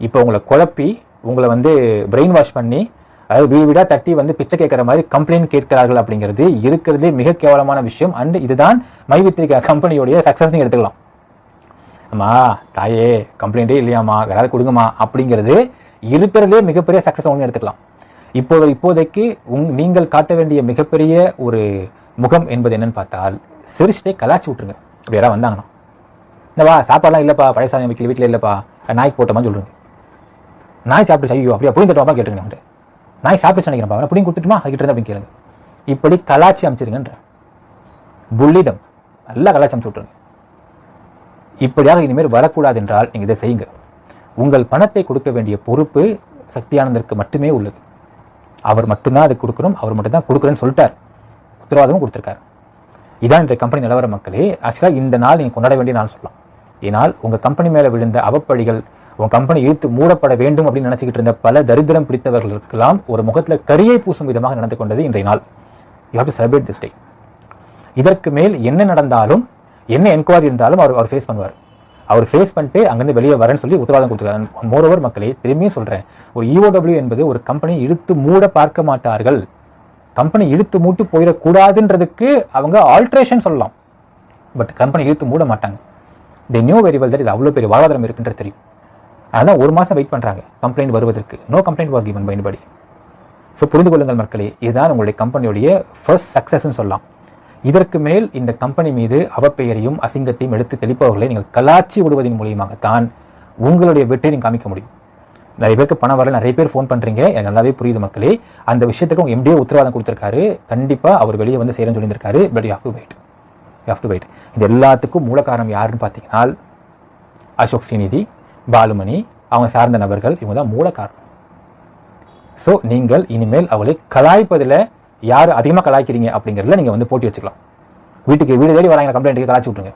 இப்போ உங்களை குழப்பி உங்களை வந்து பிரெயின் வாஷ் பண்ணி, அதாவது வீடா தட்டி வந்து பிச்சை கேட்குற மாதிரி கம்ப்ளைண்ட் கேட்கிறார்கள் அப்படிங்கிறது இருக்கிறதே மிக கேவலமான விஷயம். அண்ட் இதுதான் மைவித்ரிகா கம்பெனியோடைய சக்ஸஸ் நீங்கள் எடுத்துக்கலாம். அம்மா தாயே கம்ப்ளைண்ட்டே இல்லையாம்மா, யாராவது கொடுங்கம்மா அப்படிங்கிறது இருக்கிறதே மிகப்பெரிய சக்ஸஸ் ஒன்று எடுத்துக்கலாம். இப்போதைக்கு நீங்கள் காட்ட வேண்டிய மிகப்பெரிய ஒரு முகம் என்பது என்னன்னு பார்த்தால், சிரிச்சிட்டே கலாச்சி விட்டுருங்க. அப்படி யாராவது வந்தாங்கண்ணா, இந்தவா சாப்பாடுலாம் இல்லைப்பா, பழைய சாதம் வைக்கல, வீட்டில் இல்லைப்பா, நாய்க்கு போட்டோமான்னு சொல்லுங்க. நாய் சாப்பிட்டு ஐயோ அப்படியே புடிங்க தட்டுவாப்பா கேட்டுருங்க. அவன்ட்டு நாய் சாப்பிட்டு நினைக்கிறேன், புடிங்க கொடுத்துட்டுமா அதுக்கிட்ட இருந்து அப்படின்னு கேளுங்க. இப்படி கலாச்சி அமைச்சிருங்கன்ற புள்ளிதம் நல்லா கலாச்சி அமைச்சு விட்டுருங்க. இப்படியாக இனிமேல் வரக்கூடாது என்றால் நீங்கள் இதை செய்யுங்க. உங்கள் பணத்தை கொடுக்க வேண்டிய பொறுப்பு சக்தியானந்தருக்கு மட்டுமே உள்ளது. அவர் மட்டும்தான் அது கொடுக்கணும், அவர் மட்டும்தான் கொடுக்குறேன்னு சொல்லிட்டார், உத்தரவாதமும் கொடுத்துருக்காரு. இதான் இன்றைய கம்பெனி நிலவர மக்களே. ஆக்சுவலாக இந்த நாள் நீங்கள் கொண்டாட வேண்டிய நாள் சொல்லலாம். ஏன்னால் உங்கள் கம்பெனி மேலே விழுந்த அவப்பழிகள், உங்கள் கம்பெனி இழுத்து மூடப்பட வேண்டும் அப்படின்னு நினச்சிக்கிட்டு இருந்த பல தரித்திரம் பிடித்தவர்களுக்கெல்லாம் ஒரு முகத்தில் கரியை பூசும் விதமாக நடந்து கொண்டது இன்றைய நாள். You have to celebrate this day. இதற்கு மேல் என்ன நடந்தாலும், என்ன என்கொயரி இருந்தாலும் அவர் ஃபேஸ் பண்ணுவார். அவர் ஃபேஸ் பண்ணிட்டு அங்கேருந்து வெளியே வரேன்னு சொல்லி உத்தரவாதம் கொடுத்துருக்காரு. மோரோவர் மக்களே, திரும்பியும் சொல்கிறேன், ஒரு EOW என்பது ஒரு கம்பெனி இழுத்து மூட பார்க்க மாட்டார்கள். கம்பெனி இழுத்து மூட்டு போயிடக்கூடாதுன்றதுக்கு அவங்க ஆல்ட்ரேஷன் சொல்லலாம், பட் கம்பெனி இழுத்து மூட மாட்டாங்க. They knew very well that இது அவ்வளோ பெரிய வாழ்வாதாரம் இருக்குன்றது தெரியும். அதனால் ஒரு மாதம் வெயிட் பண்ணுறாங்க கம்ப்ளைண்ட் வருவதற்கு. No complaint was given by anybody. So புரிந்து கொள்ளுங்கள் மக்களே, இதுதான் உங்களுடைய கம்பெனியுடைய ஃபர்ஸ்ட் சக்ஸஸ்ன்னு சொல்லலாம். இதற்கு மேல் இந்த கம்பெனி மீது அவப்பெயரையும் அசிங்கத்தையும் எடுத்து தெளிப்பவர்களை நீங்கள் கலாச்சி விடுவதன் மூலியமாகத்தான் உங்களுடைய வெற்றியை நீங்கள் காமிக்க முடியும். நிறைய பேருக்கு பணம் வரல, நிறைய பேர் ஃபோன் பண்ணுறீங்க, எனக்கு நல்லாவே புரியுது மக்களே. அந்த விஷயத்துக்கு உங்கள் MD உத்தரவாதம் கொடுத்துருக்காரு, கண்டிப்பாக அவர் வெளியே வந்து செய்யணும்னு சொல்லியிருக்காரு. But you have to wait. இது எல்லாத்துக்கும் மூல காரணம் யாருன்னு பார்த்தீங்கன்னா அசோக் ஸ்ரீநிதி, பாலுமணி, அவங்க சார்ந்த நபர்கள், இவங்க தான் மூல காரணம். ஸோ நீங்கள் இனிமேல் அவளை கலாய்ப்பதில் யார் அதிகமாக கலாய்க்கிறீங்க அப்படிங்கிறதுல நீங்கள் வந்து போட்டி வச்சுக்கலாம். வீட்டுக்கு வீடு தேடி வராங்க கம்ப்ளைண்ட்டுக்கு கலாய்ச்சி விட்ருங்க.